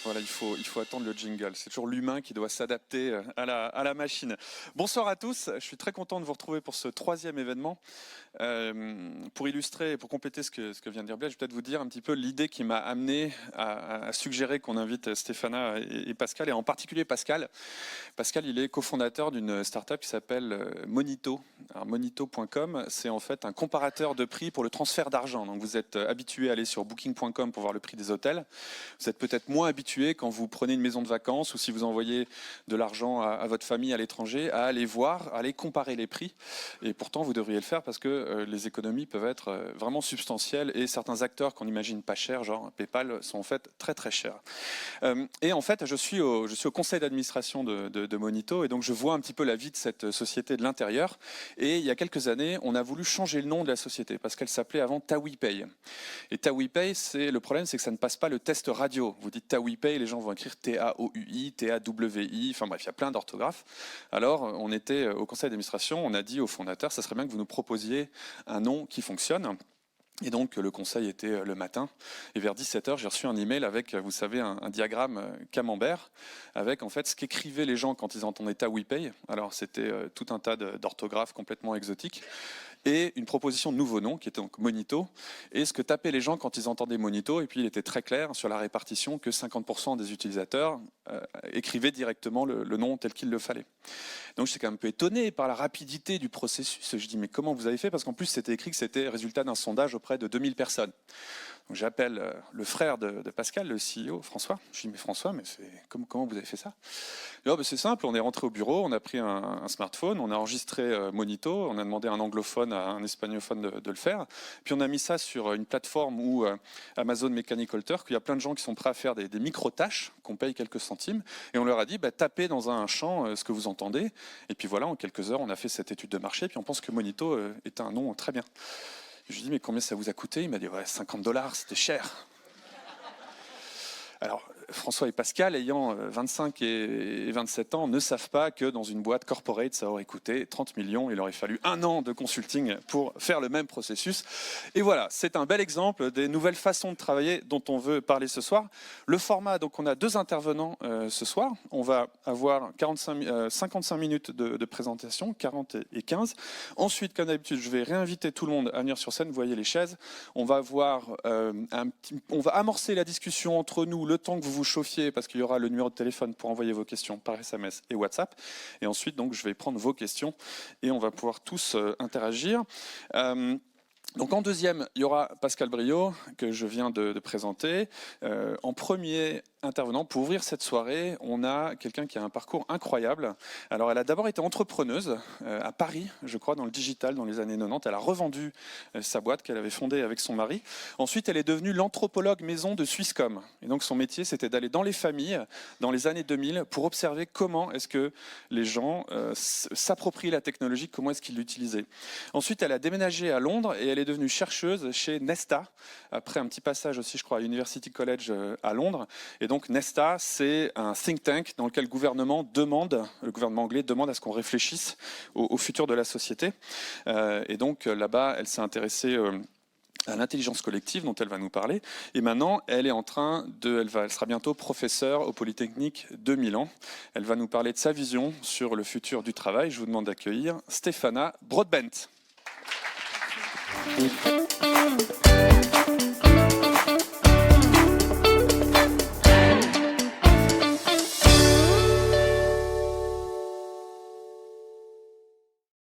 Voilà, il faut attendre le jingle. C'est toujours l'humain qui doit s'adapter à la machine. Bonsoir à tous, je suis très content de vous retrouver pour ce 3e événement. Pour illustrer et pour compléter ce que vient de dire Blaise, je vais peut-être vous dire un petit peu l'idée qui m'a amené à suggérer qu'on invite Stéphana et Pascal, et en particulier Pascal. Pascal, il est cofondateur d'une start-up qui s'appelle Monito. Alors, Monito.com, c'est en fait un comparateur de prix pour le transfert d'argent. Donc vous êtes habitué à aller sur Booking.com pour voir le prix des hôtels. Vous êtes peut-être moins habitué quand vous prenez une maison de vacances ou si vous envoyez de l'argent à votre famille à l'étranger, à aller voir, à aller comparer les prix. Et pourtant, vous devriez le faire parce que les économies peuvent être vraiment substantielles et certains acteurs qu'on n'imagine pas chers, genre PayPal, sont en fait très très chers. Et en fait, je suis au conseil d'administration de Monito, et donc je vois un petit peu la vie de cette société de l'intérieur. Et il y a quelques années, on a voulu changer le nom de la société parce qu'elle s'appelait avant TawiPay. Et TawiPay, le problème, c'est que ça ne passe pas le test radio. Vous dites TawiPay, les gens vont écrire T-A-O-U-I, T-A-W-I, enfin bref, il y a plein d'orthographes. Alors, on était au conseil d'administration, on a dit au fondateur, ça serait bien que vous nous proposiez un nom qui fonctionne. Et donc le conseil était le matin, et vers 17h, j'ai reçu un email avec, vous savez, un diagramme camembert, avec en fait ce qu'écrivaient les gens quand ils entendaient TawiPay. Alors c'était tout un tas d'orthographes complètement exotiques, et une proposition de nouveau nom qui était donc Monito, et ce que tapaient les gens quand ils entendaient Monito. Et puis il était très clair sur la répartition que 50% des utilisateurs écrivaient directement le nom tel qu'il le fallait. Donc j'étais quand même un peu étonné par la rapidité du processus. Je dis mais comment vous avez fait? Parce qu'en plus c'était écrit que c'était le résultat d'un sondage auprès de 2000 personnes. Donc j'appelle le frère de Pascal, le CEO, François. Je dis mais François, mais comment vous avez fait ça? Oh, ben c'est simple, on est rentré au bureau, on a pris un smartphone, on a enregistré Monito, on a demandé à un anglophone, à un espagnolophone de le faire. Puis on a mis ça sur une plateforme où Amazon Mechanical Turk, il y a plein de gens qui sont prêts à faire des micro-tâches qu'on paye quelques centimes. Et on leur a dit, tapez dans un champ ce que vous entendez. Et puis voilà, en quelques heures, on a fait cette étude de marché. Puis on pense que Monito est un nom très bien. Je lui ai dit, mais combien ça vous a coûté? Il m'a dit, ouais, $50, c'était cher. Alors, François et Pascal, ayant 25 et 27 ans, ne savent pas que dans une boîte corporate, ça aurait coûté 30 millions. Il aurait fallu 1 an de consulting pour faire le même processus. Et voilà, c'est un bel exemple des nouvelles façons de travailler dont on veut parler ce soir. Le format, donc on a 2 intervenants ce soir. On va avoir 55 minutes de présentation, 40 et 15. Ensuite, comme d'habitude, je vais réinviter tout le monde à venir sur scène. Vous voyez les chaises. On va on va amorcer la discussion entre nous, le temps que vous vous chauffiez, parce qu'il y aura le numéro de téléphone pour envoyer vos questions par SMS et WhatsApp. Et ensuite, donc, je vais prendre vos questions et on va pouvoir tous interagir. Donc en deuxième, il y aura Pascal Briot, que je viens de présenter. En premier intervenant, pour ouvrir cette soirée, on a quelqu'un qui a un parcours incroyable. Alors elle a d'abord été entrepreneuse à Paris, je crois, dans le digital, dans les années 90. Elle a revendu sa boîte qu'elle avait fondée avec son mari. Ensuite, elle est devenue l'anthropologue maison de Swisscom. Et donc son métier, c'était d'aller dans les familles, dans les années 2000, pour observer comment est-ce que les gens s'approprient la technologie, comment est-ce qu'ils l'utilisaient. Ensuite, elle a déménagé à Londres et elle est devenue chercheuse chez Nesta, après un petit passage aussi, je crois, à University College à Londres. Et donc Nesta, c'est un think tank dans lequel le gouvernement anglais demande à ce qu'on réfléchisse au futur de la société. Et donc là-bas, elle s'est intéressée à l'intelligence collective dont elle va nous parler. Et maintenant, elle sera bientôt professeure au Polytechnique de Milan. Elle va nous parler de sa vision sur le futur du travail. Je vous demande d'accueillir Stéphana Broadbent.